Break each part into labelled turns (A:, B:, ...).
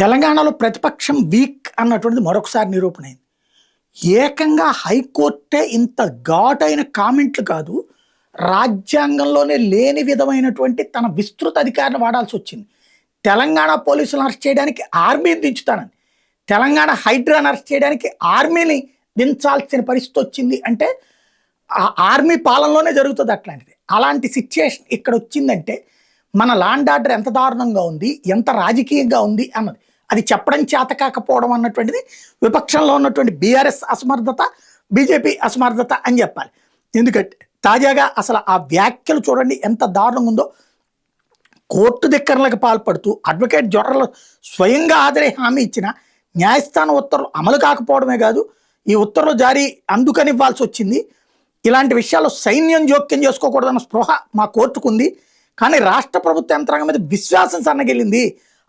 A: తెలంగాణలో ప్రతిపక్షం వీక్ అన్నటువంటిది మరొకసారి నిరూపణ అయింది. ఏకంగా హైకోర్టే ఇంత ఘాటైన కామెంట్లు కాదు, రాజ్యాంగంలోనే లేని విధమైనటువంటి తన విస్తృత అధికారాన్ని వాడాల్సి వచ్చింది. తెలంగాణ పోలీసులను అరెస్ట్ చేయడానికి ఆర్మీని దించుతానని, తెలంగాణ హైడ్రాని అరెస్ట్ చేయడానికి ఆర్మీని దించాల్సిన పరిస్థితి వచ్చింది. అంటే ఆ ఆర్మీ పాలనలోనే జరుగుతుంది అట్లాంటిది. అలాంటి సిచ్యుయేషన్ ఇక్కడ వచ్చిందంటే మన లాండ్ ఆర్డర్ ఎంత దారుణంగా ఉంది, ఎంత రాజకీయంగా ఉంది అన్నది అది చెప్పడం చేత కాకపోవడం అన్నటువంటిది విపక్షంలో ఉన్నటువంటి బీఆర్ఎస్ అసమర్థత, బీజేపీ అసమర్థత అని చెప్పాలి. ఎందుకంటే తాజాగా అసలు ఆ వ్యాఖ్యలు చూడండి ఎంత దారుణంగా ఉందో. కోర్టు ధిక్కరణలకు పాల్పడుతూ అడ్వకేట్ జొర్రలు స్వయంగా హాజరై హామీ ఇచ్చిన న్యాయస్థానం ఉత్తర్వులు అమలు కాకపోవడమే కాదు, ఈ ఉత్తర్వులు జారీ అందుకని ఇవ్వాల్సి వచ్చింది. ఇలాంటి విషయాల్లో సైన్యం జోక్యం చేసుకోకూడదన్న స్పృహ మా కోర్టుకు ఉంది, కానీ రాష్ట్ర ప్రభుత్వ యంత్రాంగం మీద విశ్వాసం సన్నగిలింది,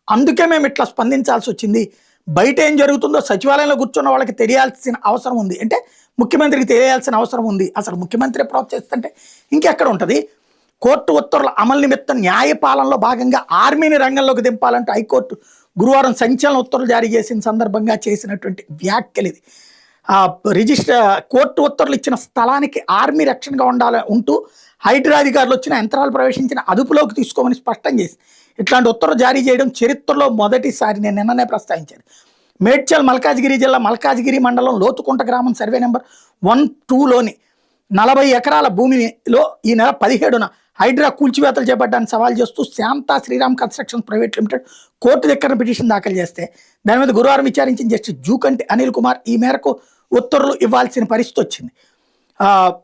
A: అందుకే మేము ఇట్లా స్పందించాల్సి వచ్చింది. బయట ఏం జరుగుతుందో సచివాలయంలో కూర్చున్న వాళ్ళకి తెలియాల్సిన అవసరం ఉంది, అంటే ముఖ్యమంత్రికి తెలియాల్సిన అవసరం ఉంది. అసలు ముఖ్యమంత్రి ప్రోత్సహిస్తుంటే ఇంకెక్కడ ఉంటుంది? కోర్టు ఉత్తర్వుల అమలు నిమిత్తం న్యాయపాలనలో భాగంగా ఆర్మీని రంగంలోకి దింపాలంటూ హైకోర్టు గురువారం సంచలన ఉత్తర్వులు జారీ చేసిన సందర్భంగా చేసినటువంటి వ్యాఖ్యలు ఇది. కోర్టు ఉత్తర్వులు ఇచ్చిన స్థలానికి ఆర్మీ రక్షణగా ఉంటూ హైడ్రా అధికారులు వచ్చిన యంత్రాలు ప్రవేశించిన అదుపులోకి తీసుకోమని స్పష్టం చేసి ఇట్లాంటి ఉత్తర్వులు జారీ చేయడం చరిత్రలో మొదటిసారి. నేను నిన్ననే ప్రస్తావించాను. మేడ్చల్ మల్కాజ్గిరి జిల్లా మల్కాజ్గిరి మండలం లోతుకుంట గ్రామం సర్వే నెంబర్ 12లోని 40 ఎకరాల భూమిలో ఈ నెల 17న హైడ్రా కూల్చివేతలు చేపట్టడానికి సవాల్ చేస్తూ Shanta Sriram construction private limited court దగ్గర పిటిషన్ దాఖలు చేస్తే దాని మీద గురువారం విచారించిన జస్టిస్ జూకంటి అనిల్ కుమార్ ఈ మేరకు ఉత్తర్వులు ఇవ్వాల్సిన పరిస్థితి వచ్చింది.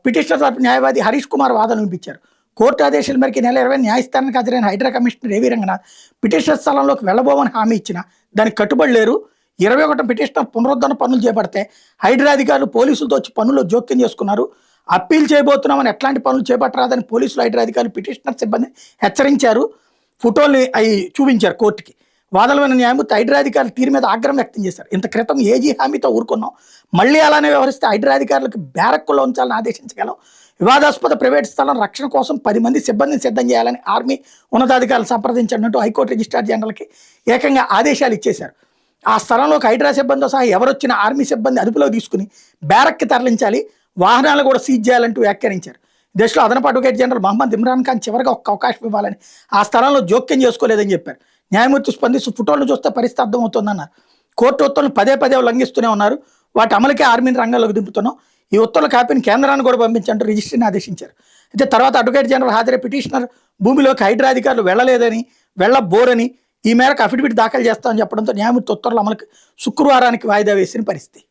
A: పిటిషనర్ తరపు న్యాయవాది హరీష్ కుమార్ వాదనలు వినిపించారు. కోర్టు ఆదేశాల మేరకు నెల 20 న్యాయస్థానానికి హాజరైన హైడ్రా కమిషనర్ ఏవి రంగనాథ్ పిటిషనర్ స్థలంలోకి వెళ్లబోమని హామీ ఇచ్చిన దానికి కట్టుబడి లేరు. 21 పిటిషనర్ పునరుద్ధరణ పనులు చేపడితే హైడ్రా అధికారులు పోలీసులతో వచ్చి పనుల్లో జోక్యం చేసుకున్నారు. అప్పీల్ చేయబోతున్నామని ఎట్లాంటి పనులు చేపట్టరాదని పోలీసులు హైడ్రా అధికారులు పిటిషనర్ సిబ్బందిని హెచ్చరించారు. ఫోటోల్ని అవి చూపించారు కోర్టుకి. వాదనమైన న్యాయమూర్తి హైడ్రా అధికారులు తీరు మీద ఆగ్రహం వ్యక్తం చేశారు. ఇంత క్రితం ఏజీ హామీతో ఊరుకున్నాం, మళ్ళీ అలానే వ్యవహరిస్తే హైడ్రా అధికారులకు బ్యారక్కుల్లో ఉంచాలని ఆదేశించగలం. వివాదాస్పద ప్రైవేట్ స్థలం రక్షణ కోసం 10 మంది సిబ్బందిని సిద్ధం చేయాలని ఆర్మీ ఉన్నతాధికారులు సంప్రదించినట్టు హైకోర్టు రిజిస్ట్రార్ జనరల్కి ఏకంగా ఆదేశాలు ఇచ్చేశారు. ఆ స్థలంలోకి హైడ్రా సిబ్బందితో సహా ఎవరొచ్చినా ఆర్మీ సిబ్బంది అదుపులో తీసుకుని బ్యారక్కి తరలించాలి, వాహనాలు కూడా సీజ్ చేయాలంటూ వ్యాఖ్యానించారు. దేశంలో అదనపు అడ్వకేట్ జనరల్ మహమ్మద్ ఇమ్రాన్ ఖాన్ చివరిగా ఒక్క అవకాశం ఇవ్వాలని, ఆ స్థలంలో జోక్యం చేసుకోలేదని చెప్పారు. న్యాయమూర్తి స్పందిస్తూ ఫోటోలను చూస్తే పరిస్థితి అర్థమవుతుందన్నారు. కోర్టు ఉత్తర్వులను పదే ఉల్లంఘిస్తూనే ఉన్నారు, వాటి అమలుకే ఆర్మీని రంగంలోకి దింపుతున్నాం, ఈ ఉత్తర్వుల కాపీని కేంద్రాన్ని కూడా పంపించంటూ రిజిస్ట్రీని ఆదేశించారు. అయితే తర్వాత అడ్వకేట్ జనరల్ హాజరై పిటిషనర్ భూమిలోకి హైడ్రా అధికారులు వెళ్ళలేదని, వెళ్ళబోరని ఈ మేరకు అఫిడవిట్ దాఖలు చేస్తామని చెప్పడంతో న్యాయమూర్తి ఉత్తర్వుల అమలుకి శుక్రవారానికి వాయిదా వేసిన పరిస్థితి.